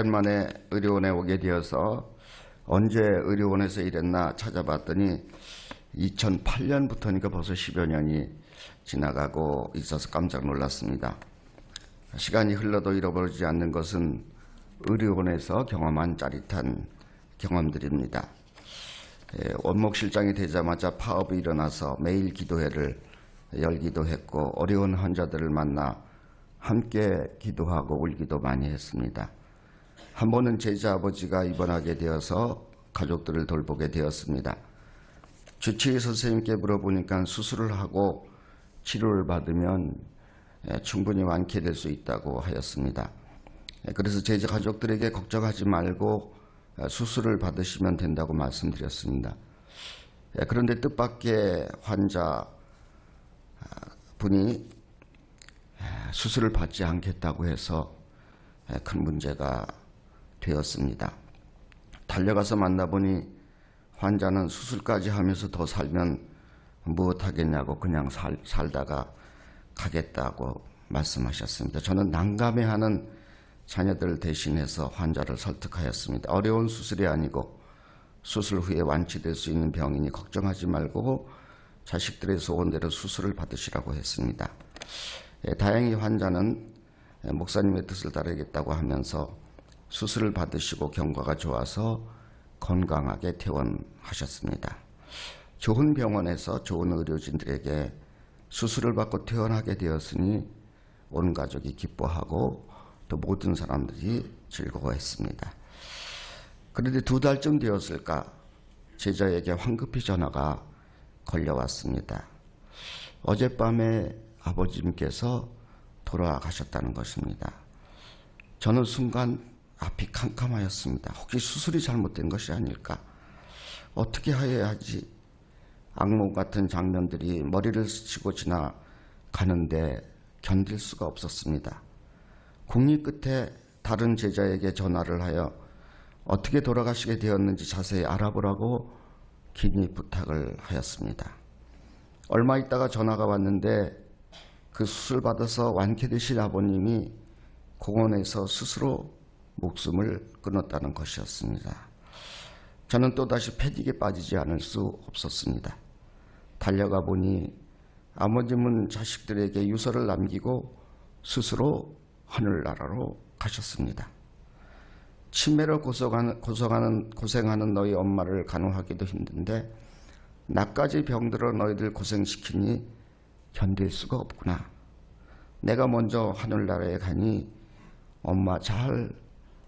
오랜만에 의료원에 오게 되어서 언제 의료원에서 일했나 찾아봤더니 2008년부터니까 벌써 10여 년이 지나가고 있어서 깜짝 놀랐습니다. 시간이 흘러도 잃어버리지 않는 것은 의료원에서 경험한 짜릿한 경험들입니다. 원목실장이 되자마자 파업이 일어나서 매일 기도회를 열기도 했고 어려운 환자들을 만나 함께 기도하고 울기도 많이 했습니다. 한 번은 제자 아버지가 입원하게 되어서 가족들을 돌보게 되었습니다. 주치의 선생님께 물어보니까 수술을 하고 치료를 받으면 충분히 완쾌될 수 있다고 하였습니다. 그래서 제자 가족들에게 걱정하지 말고 수술을 받으시면 된다고 말씀드렸습니다. 그런데 뜻밖의 환자 분이 수술을 받지 않겠다고 해서 큰 문제가 되었습니다. 달려가서 만나보니 환자는 수술까지 하면서 더 살면 무엇하겠냐고 그냥 살다가 가겠다고 말씀하셨습니다. 저는 난감해하는 자녀들을 대신해서 환자를 설득하였습니다. 어려운 수술이 아니고 수술 후에 완치될 수 있는 병이니 걱정하지 말고 자식들의 소원대로 수술을 받으시라고 했습니다. 다행히 환자는 목사님의 뜻을 따르겠다고 하면서 수술을 받으시고 경과가 좋아서 건강하게 퇴원하셨습니다. 좋은 병원에서 좋은 의료진들에게 수술을 받고 퇴원하게 되었으니 온 가족이 기뻐하고 또 모든 사람들이 즐거워했습니다. 그런데 2달쯤 되었을까 제자에게 황급히 전화가 걸려왔습니다. 어젯밤에 아버님께서 돌아가셨다는 것입니다. 저는 순간 앞이 캄캄하였습니다. 혹시 수술이 잘못된 것이 아닐까? 어떻게 해야 하지? 악몽 같은 장면들이 머리를 스치고 지나가는데 견딜 수가 없었습니다. 국리 끝에 다른 제자에게 전화를 하여 어떻게 돌아가시게 되었는지 자세히 알아보라고 긴히 부탁을 하였습니다. 얼마 있다가 전화가 왔는데 그 수술 받아서 완쾌되신 아버님이 공원에서 스스로 목숨을 끊었다는 것이었습니다. 저는 또다시 패닉에 빠지지 않을 수 없었습니다. 달려가 보니 아버님은 자식들에게 유서를 남기고 스스로 하늘나라로 가셨습니다. 치매로 고생하는 너희 엄마를 간호하기도 힘든데 나까지 병들어 너희들 고생시키니 견딜 수가 없구나. 내가 먼저 하늘나라에 가니 엄마 잘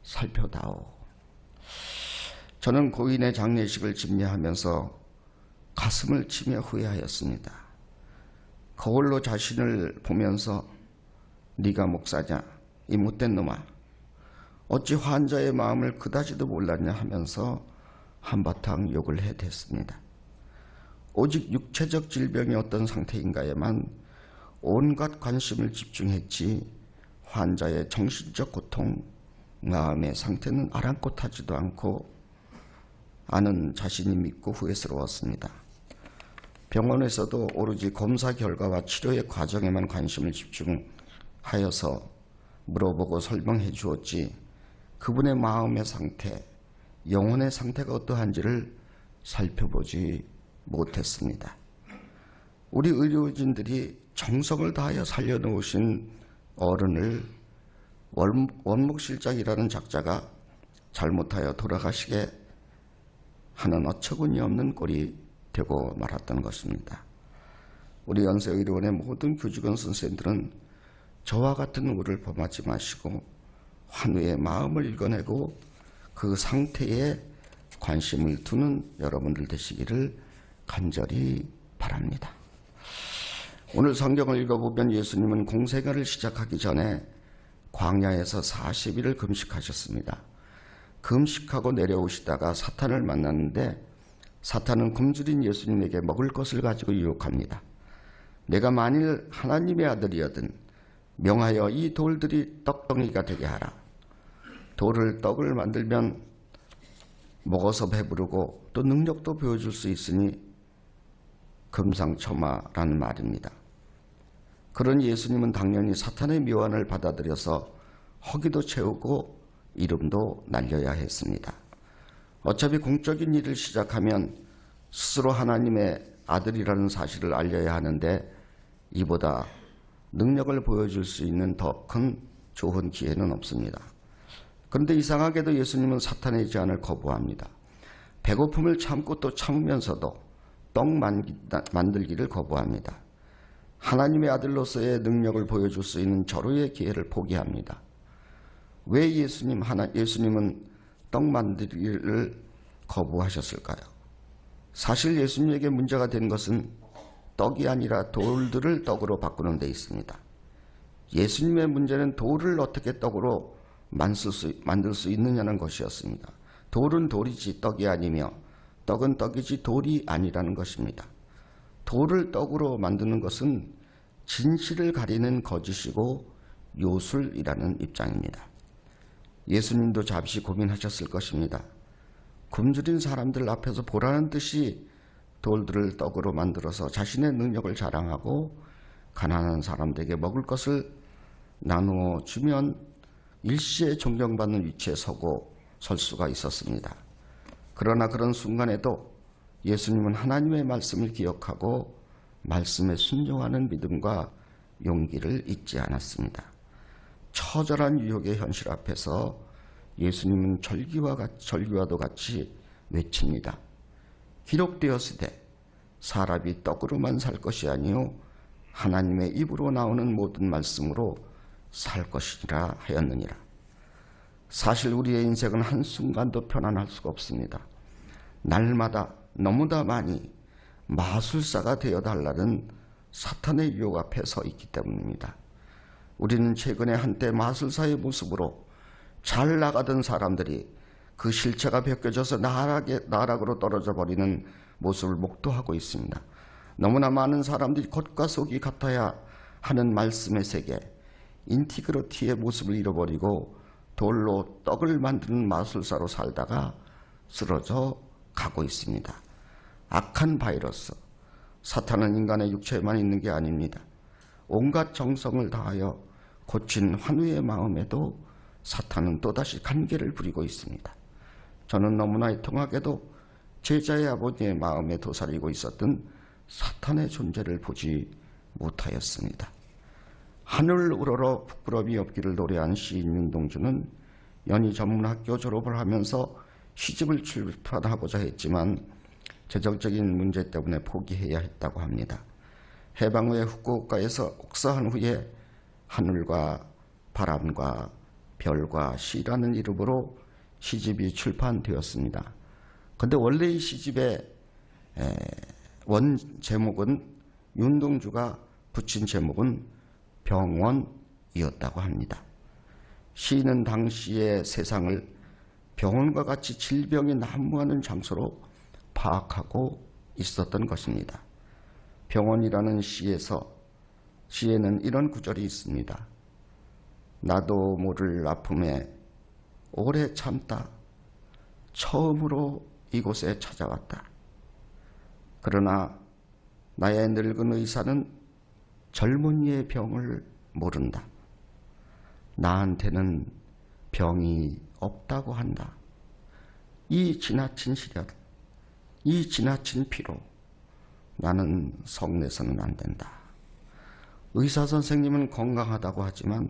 살펴다오. 저는 고인의 장례식을 집례하면서 가슴을 치며 후회하였습니다. 거울로 자신을 보면서 네가 목사냐 이 못된 놈아 어찌 환자의 마음을 그다지도 몰랐냐 하면서 한바탕 욕을 해댔습니다. 오직 육체적 질병이 어떤 상태인가에만 온갖 관심을 집중했지 환자의 정신적 고통, 마음의 상태는 아랑곳하지도 않고 아는 자신이 믿고 후회스러웠습니다. 병원에서도 오로지 검사 결과와 치료의 과정에만 관심을 집중하여서 물어보고 설명해 주었지 그분의 마음의 상태, 영혼의 상태가 어떠한지를 살펴보지 못했습니다. 우리 의료진들이 정성을 다하여 살려놓으신 어른을 원목실장이라는 작자가 잘못하여 돌아가시게 하는 어처구니 없는 꼴이 되고 말았던 것입니다. 우리 연세의료원의 모든 교직원 선생님들은 저와 같은 우를 범하지 마시고 환우의 마음을 읽어내고 그 상태에 관심을 두는 여러분들 되시기를 간절히 바랍니다. 오늘 성경을 읽어보면 예수님은 공생애를 시작하기 전에 광야에서 40일을 금식하셨습니다. 금식하고 내려오시다가 사탄을 만났는데 사탄은 굶주린 예수님에게 먹을 것을 가지고 유혹합니다. 내가 만일 하나님의 아들이거든 명하여 이 돌들이 떡덩이가 되게 하라. 돌을 떡을 만들면 먹어서 배부르고 또 능력도 보여줄 수 있으니 금상첨화라는 말입니다. 그런 예수님은 당연히 사탄의 묘안을 받아들여서 허기도 채우고 이름도 날려야 했습니다. 어차피 공적인 일을 시작하면 스스로 하나님의 아들이라는 사실을 알려야 하는데 이보다 능력을 보여줄 수 있는 더 큰 좋은 기회는 없습니다. 그런데 이상하게도 예수님은 사탄의 제안을 거부합니다. 배고픔을 참고 또 참으면서도 떡 만들기를 거부합니다. 하나님의 아들로서의 능력을 보여줄 수 있는 절호의 기회를 포기합니다. 왜 예수님은 떡 만들기를 거부하셨을까요? 사실 예수님에게 문제가 된 것은 떡이 아니라 돌들을 떡으로 바꾸는 데 있습니다. 예수님의 문제는 돌을 어떻게 떡으로 만들 수 있느냐는 것이었습니다. 돌은 돌이지 떡이 아니며 떡은 떡이지 돌이 아니라는 것입니다. 돌을 떡으로 만드는 것은 진실을 가리는 거짓이고 요술이라는 입장입니다. 예수님도 잠시 고민하셨을 것입니다. 굶주린 사람들 앞에서 보라는 듯이 돌들을 떡으로 만들어서 자신의 능력을 자랑하고 가난한 사람들에게 먹을 것을 나누어 주면 일시에 존경받는 위치에 설 수가 있었습니다. 그러나 그런 순간에도 예수님은 하나님의 말씀을 기억하고 말씀에 순종하는 믿음과 용기를 잊지 않았습니다. 처절한 유혹의 현실 앞에서 예수님은 절기와도 같이 외칩니다. 기록되었으되 사람이 떡으로만 살 것이 아니요 하나님의 입으로 나오는 모든 말씀으로 살 것이라 하였느니라. 사실 우리의 인생은 한순간도 편안할 수가 없습니다. 날마다 너무나 많이 마술사가 되어달라는 사탄의 유혹 앞에 서 있기 때문입니다. 우리는 최근에 한때 마술사의 모습으로 잘 나가던 사람들이 그 실체가 벗겨져서 나락으로 떨어져 버리는 모습을 목도하고 있습니다. 너무나 많은 사람들이 겉과 속이 같아야 하는 말씀의 세계, 인티그리티의 모습을 잃어버리고 돌로 떡을 만드는 마술사로 살다가 쓰러져 가고 있습니다. 악한 바이러스, 사탄은 인간의 육체에만 있는 게 아닙니다. 온갖 정성을 다하여 고친 환우의 마음에도 사탄은 또다시 간계를 부리고 있습니다. 저는 너무나 애통하게도 제자의 아버지의 마음에 도사리고 있었던 사탄의 존재를 보지 못하였습니다. 하늘 우러러 부끄러움이 없기를 노래한 시인 윤동주는 연희 전문학교 졸업을 하면서 시집을 출판하고자 했지만 재정적인 문제 때문에 포기해야 했다고 합니다. 해방 후에 후쿠오카에서 옥사한 후에 하늘과 바람과 별과 시라는 이름으로 시집이 출판되었습니다. 그런데 원래 이 시집의 원 제목은 윤동주가 붙인 제목은 병원이었다고 합니다. 시인은 당시의 세상을 병원과 같이 질병이 난무하는 장소로 파악하고 있었던 것입니다. 병원이라는 시에는 이런 구절이 있습니다. 나도 모를 아픔에 오래 참다 처음으로 이곳에 찾아왔다. 그러나 나의 늙은 의사는 젊은이의 병을 모른다. 나한테는 병이 없다고 한다. 이 지나친 시련, 이 지나친 피로 나는 성내서는 안 된다. 의사 선생님은 건강하다고 하지만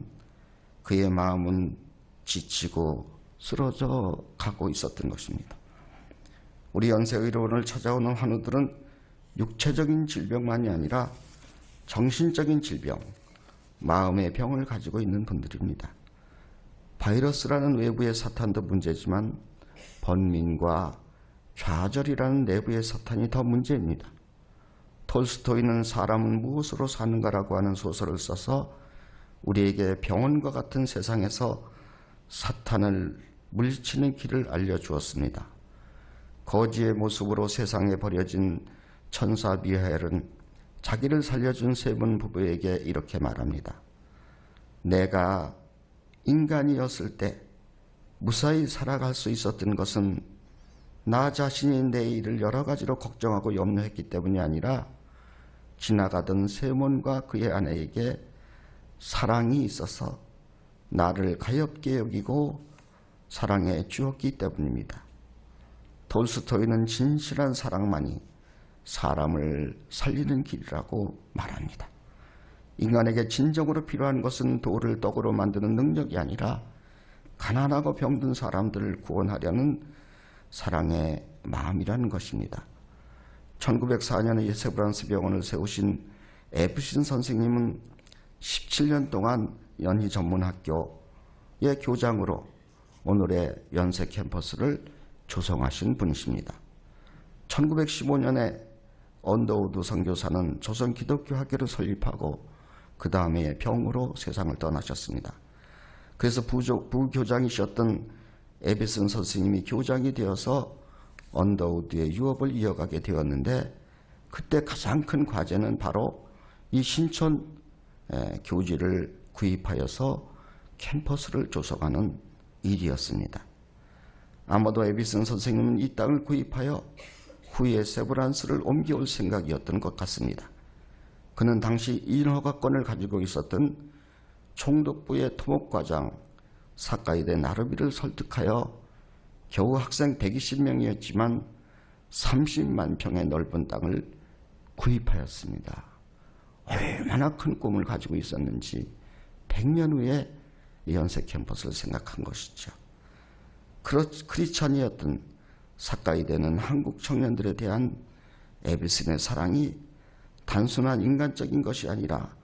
그의 마음은 지치고 쓰러져 가고 있었던 것입니다. 우리 연세의료원을 찾아오는 환우들은 육체적인 질병만이 아니라 정신적인 질병, 마음의 병을 가지고 있는 분들입니다. 바이러스라는 외부의 사탄도 문제지만 번민과 좌절이라는 내부의 사탄이 더 문제입니다. 톨스토이는 사람은 무엇으로 사는가라고 하는 소설을 써서 우리에게 병원과 같은 세상에서 사탄을 물리치는 길을 알려주었습니다. 거지의 모습으로 세상에 버려진 천사 미하엘은 자기를 살려준 세븐 부부에게 이렇게 말합니다. 내가 인간이었을 때 무사히 살아갈 수 있었던 것은 나 자신이 내일을 여러 가지로 걱정하고 염려했기 때문이 아니라 지나가던 세몬과 그의 아내에게 사랑이 있어서 나를 가엾게 여기고 사랑에 주었기 때문입니다. 톨스토이는 진실한 사랑만이 사람을 살리는 길이라고 말합니다. 인간에게 진정으로 필요한 것은 돌을 떡으로 만드는 능력이 아니라 가난하고 병든 사람들을 구원하려는 사랑의 마음이라는 것입니다. 1904년에 세브란스 병원을 세우신 에프신 선생님은 17년 동안 연희 전문학교의 교장으로 오늘의 연세 캠퍼스를 조성하신 분이십니다. 1915년에 언더우드 선교사는 조선 기독교 학교를 설립하고 그 다음에 병으로 세상을 떠나셨습니다. 그래서 부교장이셨던 에비슨 선생님이 교장이 되어서 언더우드의 유업을 이어가게 되었는데, 그때 가장 큰 과제는 바로 이 신촌 교지를 구입하여서 캠퍼스를 조성하는 일이었습니다. 아마도 에비슨 선생님은 이 땅을 구입하여 후에 세브란스를 옮겨올 생각이었던 것 같습니다. 그는 당시 인허가권을 가지고 있었던 총독부의 토목과장 사카이데 나르비를 설득하여 겨우 학생 120명이었지만 30만 평의 넓은 땅을 구입하였습니다. 얼마나 큰 꿈을 가지고 있었는지 100년 후에 연세 캠퍼스를 생각한 것이죠. 크리스찬이었던 사카이데는 한국 청년들에 대한 에비슨의 사랑이 단순한 인간적인 것이 아니라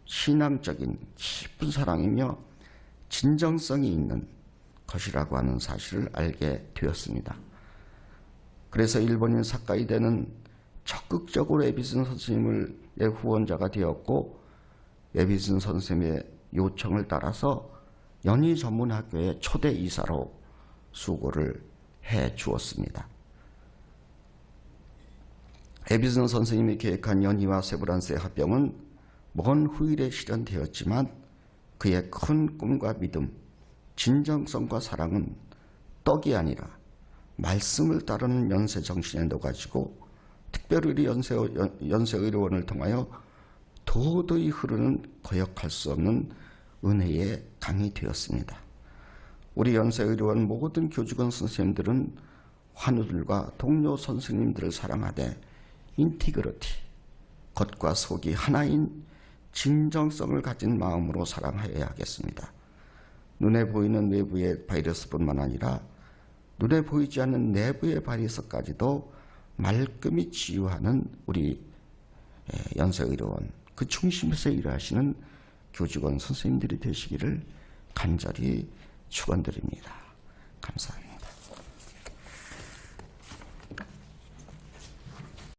신앙적인 깊은 사랑이며 진정성이 있는 것이라고 하는 사실을 알게 되었습니다. 그래서 일본인 사카이데는 적극적으로 에비슨 선생님의 후원자가 되었고, 에비슨 선생님의 요청을 따라서 연희 전문학교의 초대 이사로 수고를 해 주었습니다. 에비슨 선생님이 계획한 연희와 세브란스의 합병은 먼 후일에 실현되었지만 그의 큰 꿈과 믿음, 진정성과 사랑은 떡이 아니라 말씀을 따르는 연세 정신에 녹아지고 특별히 연세의료원을 통하여 도저히 흐르는 거역할 수 없는 은혜의 강이 되었습니다. 우리 연세의료원 모든 교직원 선생님들은 환우들과 동료 선생님들을 사랑하되 인티그리티, 겉과 속이 하나인 진정성을 가진 마음으로 사랑하여야 하겠습니다. 눈에 보이는 외부의 바이러스뿐만 아니라 눈에 보이지 않는 내부의 바이러스까지도 말끔히 치유하는 우리 연세의료원, 그 중심에서 일하시는 교직원 선생님들이 되시기를 간절히 축원드립니다. 감사합니다.